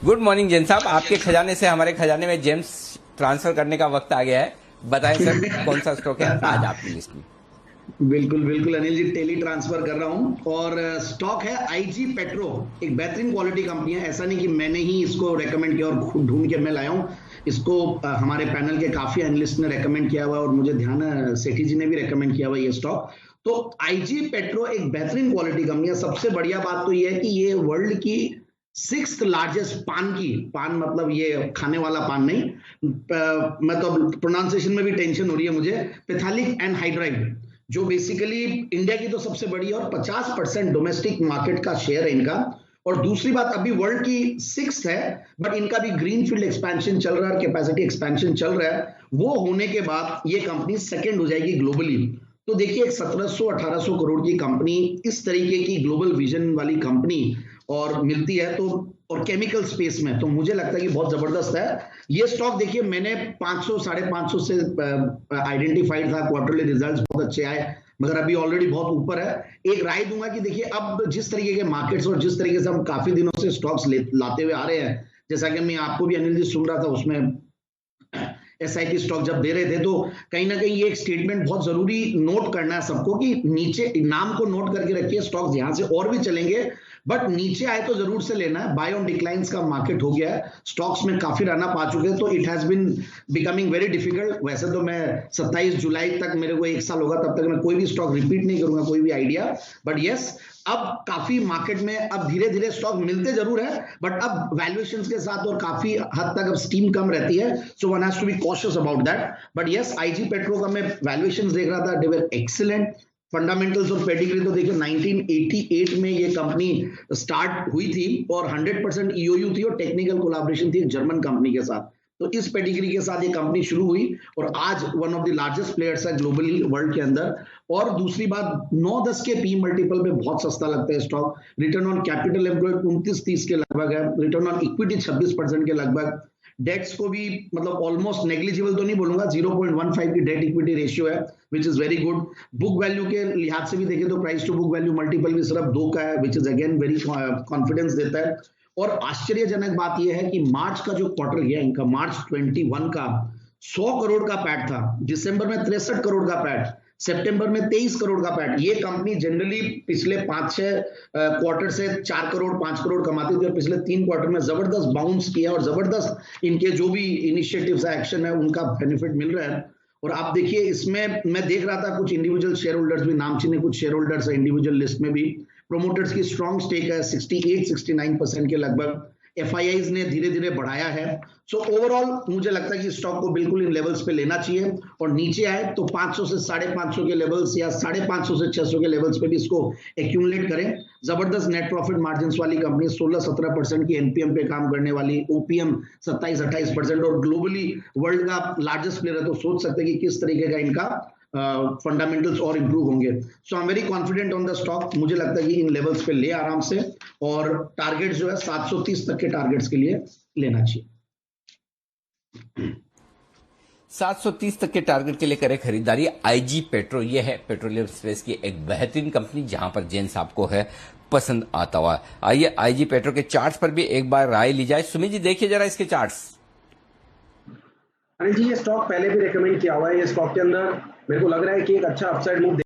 Good morning Jain साहब, आपके खजाने से हमारे खजाने में जेम्स ट्रांसफर करने का वक्त आ गया है। बताएं सर, कौन सा स्टॉक है आज आपकी लिस्ट में? बिल्कुल बिल्कुल अनिल जी, टेली ट्रांसफर कर रहा हूं और स्टॉक है आईजी पेट्रो। एक बेहतरीन क्वालिटी कंपनी है। ऐसा नहीं कि मैंने ही इसको रेकमेंड किया और खुद ढूंढ के मैं लाया हूं इसको। हमारे पैनल के काफी एनालिस्ट ने रेकमेंड किया हुआ और मुझे ध्यान है सेठी जी ने भी रेकमेंड किया हुआ ये स्टॉक। तो आईजी पेट्रो एक बेहतरीन क्वालिटी कंपनी है। सबसे बढ़िया बात तो ये है कि ये वर्ल्ड की 6th लार्जेस्ट पान मतलब ये खाने वाला पान नहीं, मैं तो प्रोनाउंसिएशन में भी टेंशन हो रही है मुझे। पैथालिक एनहाइड्राइड जो बेसिकली इंडिया की तो सबसे बड़ी है और 50% डोमेस्टिक मार्केट का शेयर है इनका। और दूसरी बात, अभी वर्ल्ड की 6th है, बट इनका भी ग्रीनफील्ड एक्सपेंशन चल रहा है, कैपेसिटी एक्सपेंशन चल रहा है। वो होने के बाद ये कंपनी सेकंड हो जाएगी ग्लोबली। तो देखिए, एक 1700-1800 करोड़ की कंपनी, इस तरीके की ग्लोबल विजन वाली कंपनी और मिलती है तो, और केमिकल स्पेस में, तो मुझे लगता है कि बहुत जबरदस्त है ये स्टॉक। देखिए, मैंने 500 550 से आइडेंटिफाइड था, क्वार्टरली रिजल्ट्स बहुत अच्छे आए, मगर अभी ऑलरेडी बहुत ऊपर है। एक राय दूंगा कि देखिए, अब जिस तरीके के मार्केट्स और जिस तरीके से हम काफी दिनों से स्टॉक्स लाते हुए आ रहे हैं, जैसा कि मैं आपको भी अनिल जी सुन रहा था, उसमें एसआईपी स्टॉक जब दे रहे थे, तो कहीं ना कहीं ये एक स्टेटमेंट बहुत जरूरी नोट करना है सबको कि नीचे नाम को नोट करके रखिए, स्टॉक्स यहां से और भी चलेंगे, बट नीचे आए तो जरूर से लेना है। बाय ऑन डिक्लाइंस का मार्केट हो गया है, स्टॉक्स में काफी रन अप आ चुके हैं, तो it has been becoming very difficult. वैसे तो मैं 27 जुलाई तक, मेरे को 1 साल होगा, तब तक मैं कोई भी स्टॉक रिपीट नहीं करूंगा, कोई भी आइडिया। बट यस, अब काफी मार्केट में अब धीरे धीरे स्टॉक मिलते जरूर है, बट अब वैल्यूएशंस के साथ और काफी हद तक अब स्टीम कम रहती है, so one has to be cautious about that. But yes, IG Petro का मैं वैल्यूएशंस देख रहा था, दे वर एक्सीलेंट। फंडामेंटल्स और पेडिग्री तो देखिए, 1988 में ये कंपनी स्टार्ट हुई थी और 100% ईओयू थी और टेक्निकल कोलैबोरेशन थी एक जर्मन कंपनी के साथ। तो इस पेडिग्री के साथ ये कंपनी शुरू हुई और आज one of the largest players है ग्लोबली वर्ल्ड के अंदर। और दूसरी बात, 9-10 के पी मल्टीपल पे बहुत सस्ता लगता है stock. Return on capital employed 29-30 के लगभग है, रिटर्न ऑन इक्विटी 26% के लगभग। डेट्स को भी मतलब ऑलमोस्ट नेग्लिजिबल तो नहीं बोलूंगा, 0.15 की डेट इक्विटी रेशियो है, which is very good. Book value के लिहाज से भी देखें तो price to book value multiple भी सिर्फ 2 का है, which is again very confidence देता है। और आश्चर्यजनक बात यह है कि मार्च का जो क्वार्टर गया इनका, मार्च 21 का 100 करोड़ का पैट था, दिसंबर में 63 करोड़ का पैट, सितंबर में 23 करोड़ का पैट। ये कंपनी जनरली पिछले 5-6 क्वार्टर से 4 करोड़ 5 करोड़ कमाती थी और पिछले 3 क्वार्टर में जबरदस्त बाउंस किया और जबरदस्त इनके जो भी इनिशिएटिव्स एक्शन है उनका बेनिफिट मिल रहा है। और आप देखिए, इसमें मैं देख रहा था कुछ इंडिविजुअल शेयर होल्डर्स भी नाम चीने, कुछ शेयर होल्डर्स है इंडिविजुअल लिस्ट में भी। प्रोमोटर्स की स्ट्रॉन्ग स्टेक है 68-69% के लगभग। एफआईआईज ने धीरे धीरे बढ़ाया है। सो ओवरऑल मुझे लगता है कि स्टॉक को बिल्कुल इन लेवल्स पे लेना चाहिए और नीचे आए तो 500 से 550 के लेवल्स या 550 से 600 के लेवल्स पे भी इसको एक्यूमुलेट करें। जबरदस्त नेट प्रॉफिट मार्जिन वाली कंपनी, 16-17% की एनपीएम पे काम करने वाली, ओपीएम 27-28% और ग्लोबली वर्ल्ड का लार्जेस्ट प्लेयर है, तो सोच सकते हैं कि किस तरीके का इनका फंडामेंटल्स और इंप्रूव होंगे। So I am very confident on the stock. मुझे लगता है कि इन लेवल्स पे ले आराम से, और टारगेट जो है 730 तक के टारगेट्स के लिए लेना चाहिए। 730 तक के टारगेट के लिए करें खरीदारी। आईजी पेट्रो, ये है पेट्रोलियम स्पेस की एक बेहतरीन कंपनी जहां पर जेन साहब को है पसंद आता हुआ। आइए आईजी पेट्रो के चार्ट्स पर भी एक बार राय ली जाए। सुमित जी, देखिए जरा इसके चार्ट्स। अनिल जी, ये स्टॉक पहले भी रेकमेंड किया हुआ है। ये स्टॉक के अंदर मेरे को लग रहा है कि एक अच्छा अपसाइड मूव